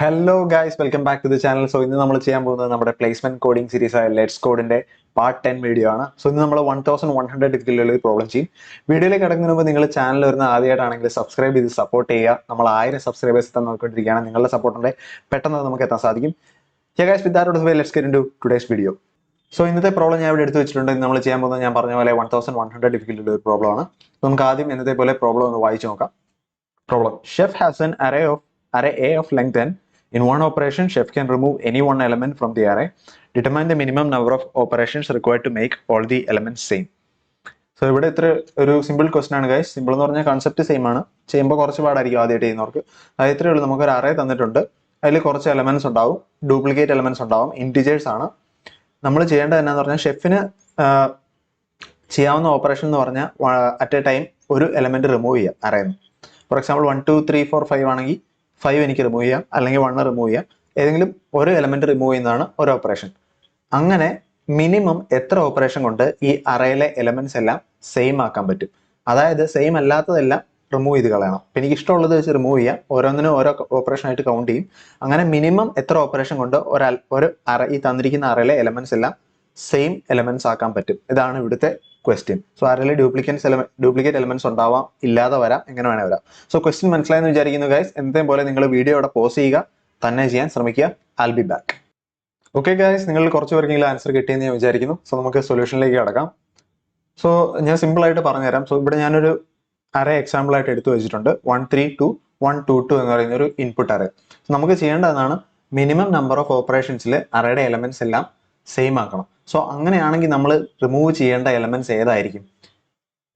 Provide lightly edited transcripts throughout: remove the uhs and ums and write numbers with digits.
Hello guys, welcome back to the channel. So ഇന്ന് നമ്മൾ ചെയ്യാൻ പോകുന്നത് നമ്മുടെ പ്ലേസ്മെന്റ് കോഡിംഗ് സീരീസ് ആയ ലെറ്റ്സ് കോഡിന്റെ പാർട്ട് 10 വീഡിയോ ആണ്. സോ ഇന്ന് നമ്മൾ 1100 ഡിഗ്രിയിലുള്ള ഒരു പ്രോബ്ലം ചെയ്യും. വീഡിയോയിലേക്ക് കിടക്കുന്നതിന് മുമ്പ് നിങ്ങൾ ചാനൽ വരുന്ന ആദ്യമായിട്ടാണെങ്കിൽ സബ്സ്ക്രൈബ് ചെയ്ത് സപ്പോർട്ട് ചെയ്യുക. നമ്മൾ 1000 സബ്സ്ക്രൈബേഴ്സ് എത്താൻ നോക്കിക്കൊണ്ടിരിക്കുകയാണ്. നിങ്ങളുടെ സപ്പോർട്ടിന്റെ പെട്ടെന്ന് നമുക്ക് എത്താൻ സാധിക്കും. Guys, with that out of the way, let's get into today's video. So ഇന്നത്തെ പ്രോബ്ലം ഞാൻ ഇവിടെ എടുത്ത് വെച്ചിട്ടുണ്ട്. നമ്മൾ ചെയ്യാൻ പോകുന്നത് ഞാൻ പറഞ്ഞ പോലെ 1100 ഡിഗ്രിയിലുള്ള ഒരു പ്രോബ്ലം ആണ്. നമുക്ക് ആദ്യം ഇന്നത്തെ പോലെ പ്രോബ്ലം ഒന്ന് വായിച്ചു നോക്കാം. Problem: Chef has an array A of length n. In one operation, Chef can remove any one element from the array. Determine the minimum number of operations required to make all the elements same. So ഇവിടെ ഇത്ര ഒരു simple question ആണ് guys. Simple എന്ന് പറഞ്ഞാൽ concept same ആണ്. ചെയ്യുമ്പോൾ കുറച്ച് പാടായിരിക്കും ആദ്യമായിട്ട് ചെയ്യുന്നവർക്ക്. അത് ഇത്രയേ ഉള്ളൂ. നമുക്കൊരു അറേ തന്നിട്ടുണ്ട്. അതിൽ കുറച്ച് എലമെന്റ്സ് ഉണ്ടാവും, ഡ്യൂപ്ലിക്കേറ്റ് എലമെന്റ്സ് ഉണ്ടാവും, ഇന്റിജേഴ്സ് ആണ്. നമ്മൾ ചെയ്യേണ്ടത് എന്നാന്ന് പറഞ്ഞാൽ ഷെഫിന് ചെയ്യാവുന്ന ഓപ്പറേഷൻ എന്ന് പറഞ്ഞാൽ അറ്റ് എ ടൈം ഒരു എലമെന്റ് റിമൂവ് ചെയ്യാം അറേന്ന്. ഫോർ എക്സാമ്പിൾ 1 2 3 4 5 ആണെങ്കിൽ 5 എനിക്ക് റിമൂവ് ചെയ്യാം, അല്ലെങ്കിൽ 1 റിമൂവ് ചെയ്യാം. ഏതെങ്കിലും ഒരു എലമെന്റ് റിമൂവ് ചെയ്യുന്നതാണ് ഒരു ഓപ്പറേഷൻ. അങ്ങനെ മിനിമം എത്ര ഓപ്പറേഷൻ കൊണ്ട് ഈ അറയിലെ എലമെന്റ്സ് എല്ലാം സെയിം ആക്കാൻ പറ്റും? അതായത് സെയിം അല്ലാത്തതെല്ലാം റിമൂവ് ചെയ്ത് കളയണം. അപ്പം എനിക്ക് ഇഷ്ടമുള്ളത് വെച്ച് റിമൂവ് ചെയ്യാം. ഓരോന്നിനും ഓരോ ഓപ്പറേഷൻ ആയിട്ട് കൗണ്ട് ചെയ്യും. അങ്ങനെ മിനിമം എത്ര ഓപ്പറേഷൻ കൊണ്ട് ഒരു അറ ഈ തന്നിരിക്കുന്ന അറയിലെ എലമെന്റ്സ് എല്ലാം സെയിം എലമെന്റ്സ് ആക്കാൻ പറ്റും? ഇതാണ് ഇവിടുത്തെ ക്വസ്റ്റ്യൻ. സോ അറയിലെ ഡ്യൂപ്ലിക്കേറ്റ് എലമെന്റ്സ് ഉണ്ടാവാം, ഇല്ലാതെ വരാം, എങ്ങനെ വേണേ വരാം. സോ ക്വസ്റ്റ്യൻ മനസ്സിലായെന്ന് വിചാരിക്കുന്നു ഗൈസ്. എന്നത്തെ പോലെ നിങ്ങൾ വീഡിയോ അവിടെ പോസ് ചെയ്യുക, തന്നെ ചെയ്യാൻ ശ്രമിക്കുക. I'll be back. Okay guys, നിങ്ങൾ കുറച്ച് പേർക്കെങ്കിലും ആൻസർ കിട്ടിയെന്ന് ഞാൻ വിചാരിക്കുന്നു. സോ നമുക്ക് സൊല്യൂഷനിലേക്ക് കടക്കാം. സോ ഞാൻ സിമ്പിൾ ആയിട്ട് പറഞ്ഞുതരാം. സോ ഇവിടെ ഞാനൊരു അറേ എക്സാമ്പിൾ ആയിട്ട് എടുത്തു വെച്ചിട്ടുണ്ട്. 1 3 2 1 2 2 എന്ന് പറയുന്ന ഒരു ഇൻപുട്ട് അറേ. നമുക്ക് ചെയ്യേണ്ടതാണ് മിനിമം നമ്പർ ഓഫ് ഓപ്പറേഷൻസിൽ അറേയുടെ എലമെന്റ്സ് എല്ലാം സെയിം ആക്കണം. സോ അങ്ങനെയാണെങ്കിൽ നമ്മൾ റിമൂവ് ചെയ്യേണ്ട എലമെന്റ്സ് ഏതായിരിക്കും?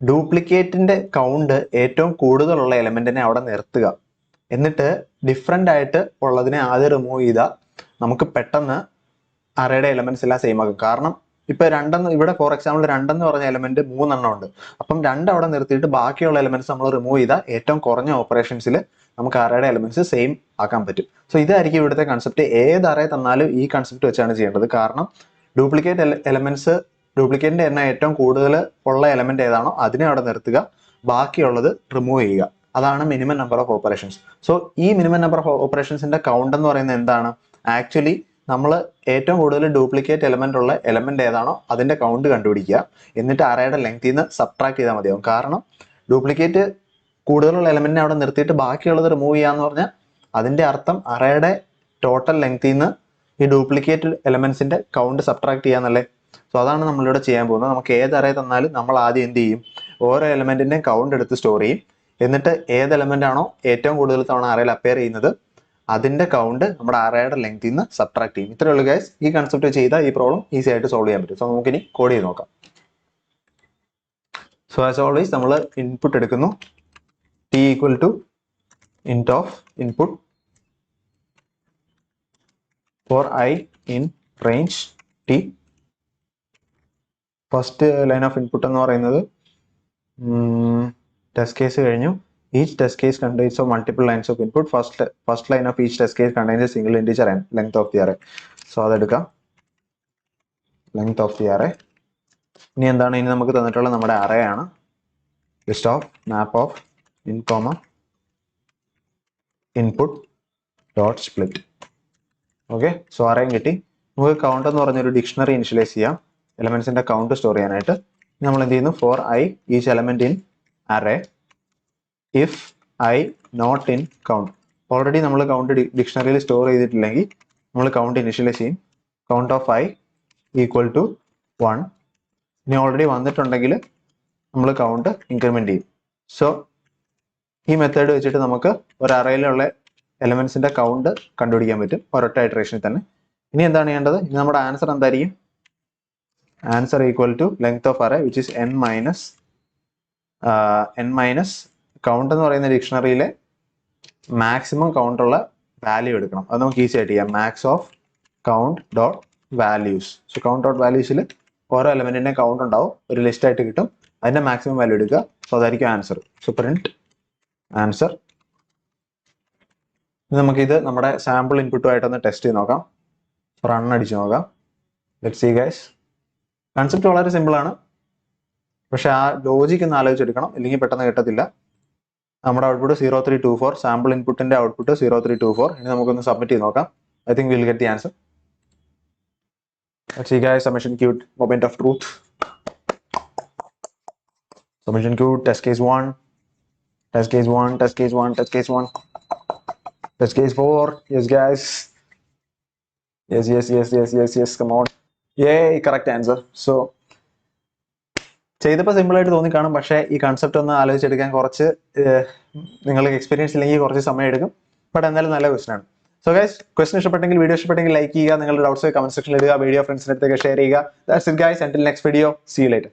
ഡ്യൂപ്ലിക്കേറ്റിന്റെ കൗണ്ട് ഏറ്റവും കൂടുതലുള്ള എലമെന്റിനെ അവിടെ നിർത്തുക. എന്നിട്ട് ഡിഫറെന്റ് ആയിട്ട് ഉള്ളതിനെ ആദ്യം റിമൂവ് ചെയ്താൽ നമുക്ക് പെട്ടെന്ന് അറേയുടെ എലമെന്റ്സ് എല്ലാം സെയിം ആക്കും. കാരണം ഇപ്പൊ ഇവിടെ ഫോർ എക്സാമ്പിൾ 2 എന്ന് പറഞ്ഞ എലമെന്റ് 3 ഉണ്ട്. അപ്പം 2 അവിടെ നിർത്തിയിട്ട് ബാക്കിയുള്ള എലമെന്റ്സ് നമ്മൾ റിമൂവ് ചെയ്താൽ ഏറ്റവും കുറഞ്ഞ ഓപ്പറേഷൻസിൽ നമുക്ക് അറേയുടെ എലമെന്റ്സ് സെയിം ആക്കാൻ പറ്റും. സോ ഇതായിരിക്കും ഇവിടുത്തെ കൺസെപ്റ്റ്. ഏത് അറേ തന്നാലും ഈ കൺസെപ്റ്റ് വെച്ചാണ് ചെയ്യേണ്ടത്. കാരണം ഡ്യൂപ്ലിക്കേറ്റിന്റെ എണ്ണം ഏറ്റവും കൂടുതൽ ഉള്ള എലമെന്റ് ഏതാണോ അതിനെ അവിടെ നിർത്തുക, ബാക്കിയുള്ളത് റിമൂവ് ചെയ്യുക. അതാണ് minimum number of operations. So ഈ മിനിമം നമ്പർ ഓഫ് ഓപ്പറേഷൻസിന്റെ കൗണ്ട് എന്ന് പറയുന്നത് എന്താണ്? ആക്ച്വലി നമ്മൾ ഏറ്റവും കൂടുതൽ ഡ്യൂപ്ലിക്കേറ്റ് എലമെന്റ് ഉള്ള എലമെന്റ് ഏതാണോ അതിന്റെ കൗണ്ട് കണ്ടുപിടിക്കുക. എന്നിട്ട് അറേയുടെ ലെങ്ത്തിൽ നിന്ന് സബ്ട്രാക്ട് ചെയ്താൽ മതിയാവും. കാരണം ഡ്യൂപ്ലിക്കേറ്റ് കൂടുതലുള്ള എലമെന്റിനെ അവിടെ നിർത്തിയിട്ട് ബാക്കിയുള്ളത് റിമൂവ് ചെയ്യാന്ന് പറഞ്ഞാൽ അതിന്റെ അർത്ഥം അറേയുടെ ടോട്ടൽ ലെങ്ത്തിൽ നിന്ന് ഈ ഡ്യൂപ്ലിക്കേറ്റ് എലമെന്റ്സിന്റെ കൗണ്ട് സബ്ട്രാക്ട് ചെയ്യാന്നല്ലേ. സോ അതാണ് നമ്മളിവിടെ ചെയ്യാൻ പോകുന്നത്. നമുക്ക് ഏത് അറേ തന്നാലും നമ്മൾ ആദ്യം എന്ത് ചെയ്യും? ഓരോ എലമെന്റിന്റെയും കൗണ്ട് എടുത്ത് സ്റ്റോർ ചെയ്യും. എന്നിട്ട് ഏത് എലമെന്റ് ആണോ ഏറ്റവും കൂടുതൽ തവണ അറേയിൽ അപ്പിയർ ചെയ്യുന്നത് അതിന്റെ കൗണ്ട് നമ്മുടെ അറേയുടെ ലെങ്ത്തിൽ നിന്ന് സബ്ട്രാക്ട് ചെയ്യും. ഇത്രയേ ഉള്ളൂ ഗൈസ്. ഈ കൺസെപ്റ്റ് ചെയ്താൽ ഈ പ്രോബ്ലം ഈസി ആയിട്ട് സോൾവ് ചെയ്യാൻ പറ്റും. സോ നമുക്കിനി കോഡ് ചെയ്ത് നോക്കാം. സോ ആസ് ഓൾവേസ് നമ്മൾ ഇൻപുട്ട് എടുക്കുന്നു. t equal to int of input for I in range t. First line of input എന്ന് പറയുന്നത് ടെസ്റ്റ് കേസ് കഴിഞ്ഞു. Each test case contains of multiple lines of input. First line of each test case contains a single integer and length of the array. So അതെടുക്കാം, length of the array. ഇനി എന്താണ്? ഇനി നമുക്ക് തന്നിട്ടുള്ള നമ്മുടെ array ആണ്. List of map of int comma input dot split. Okay, so array കിട്ടി. നമുക്ക് കൗണ്ട് എന്ന് പറഞ്ഞൊരു ഡിക്ഷണറി ഇനിഷ്യലൈസ് ചെയ്യാം എലമെന്റ്സിന്റെ കൗണ്ട് സ്റ്റോർ ചെയ്യാനായിട്ട്. നമ്മൾ എന്ത് ചെയ്യുന്നു? For I each element in array if I not in count. Already നമ്മൾ കൗണ്ട് ഡിക്ഷണറിയിൽ സ്റ്റോർ ചെയ്തിട്ടില്ലെങ്കിൽ നമ്മൾ കൗണ്ട് ഇനിഷ്യലൈസ് ചെയ്യും. Count of I equal to 1. ഇനി ഓൾറെഡി വന്നിട്ടുണ്ടെങ്കിൽ നമ്മൾ കൗണ്ട് ഇൻക്രിമെന്റ് ചെയ്യും. സോ ഈ മെത്തേഡ് വെച്ചിട്ട് നമുക്ക് ഒരു അറയിലുള്ള എലമെന്റ്സിന്റെ കൗണ്ട് കണ്ടുപിടിക്കാൻ പറ്റും ഒരൊറ്റ ഇറ്ററേഷനിൽ തന്നെ. ഇനി എന്താണ് ചെയ്യേണ്ടത്? ഇനി നമ്മുടെ ആൻസർ എന്തായിരിക്കും? Answer equal to length of array which is n minus count എന്ന് പറയുന്ന ഡിക്ഷണറിയിലെ മാക്സിമം കൗണ്ടുള്ള വാല്യൂ എടുക്കണം. അത് നമുക്ക് ഈസി ആയിട്ട് ചെയ്യാം. Max of count dot values. So count dot വാല്യൂസിൽ ഓരോ എലമെന്റിന്റെ കൗണ്ട് ഉണ്ടാവും, ഒരു ലിസ്റ്റ് ആയിട്ട് കിട്ടും. അതിന്റെ മാക്സിമം വാല്യൂ എടുക്കുക. സോ അതായിരിക്കും ആൻസർ. So print answer. നമുക്കിത് നമ്മുടെ സാമ്പിൾ ഇൻപുട്ടുമായിട്ടൊന്ന് ടെസ്റ്റ് ചെയ്ത് നോക്കാം. റൺ അടിച്ച് നോക്കാം. Let's see guys. കൺസെപ്റ്റ് വളരെ സിമ്പിൾ ആണ്, പക്ഷെ ആ ലോജിക് ഒന്ന് ആലോചിച്ചെടുക്കണം, ഇല്ലെങ്കിൽ പെട്ടെന്ന് കിട്ടത്തില്ല. നമ്മുടെ ഔട്ട്പുട്ട് 0324, സാമ്പിൾ ഇൻപുട്ടിന്റെ ഔട്ട്പുട്ട് 0324. ഇനി നമുക്കൊന്ന് സബ്മിറ്റ് ചെയ്ത് നോക്കാം. I think will get the answer. Let's see guys, submission queued, moment of truth. Submission queued, test case 1, test case 1, test case 1, test case 1, test case 4. Yes guys. Yes, come on. Yay, correct answer. So ചെയ്തപ്പോൾ simple ആയിട്ട് തോന്നി കാണും, പക്ഷേ ഈ concept ഒന്ന് ആലോചിച്ചെടുക്കാൻ കുറച്ച് നിങ്ങൾക്ക് experience ഇല്ലെങ്കിൽ കുറച്ച് സമയം എടുക്കും. ബട്ട് എന്തായാലും നല്ല ക്വസ്റ്റൻ ആണ്. സോ ഗൈസ്, ക്വസ്റ്റൻ ഇഷ്ടപ്പെട്ടെങ്കിൽ, വീഡിയോ ഇഷ്ടപ്പെട്ടെങ്കിൽ ലൈക്ക് ചെയ്യുക, നിങ്ങളുടെ ഡൗട്ട്സ് കമന്റ് സെക്ഷനിൽ ഇടുക, വീഡിയോ ഫ്രണ്ട്സിന്റെ അടുത്തൊക്കെ ഷെയർ ചെയ്യുക. That's it guys, until next video, see you later.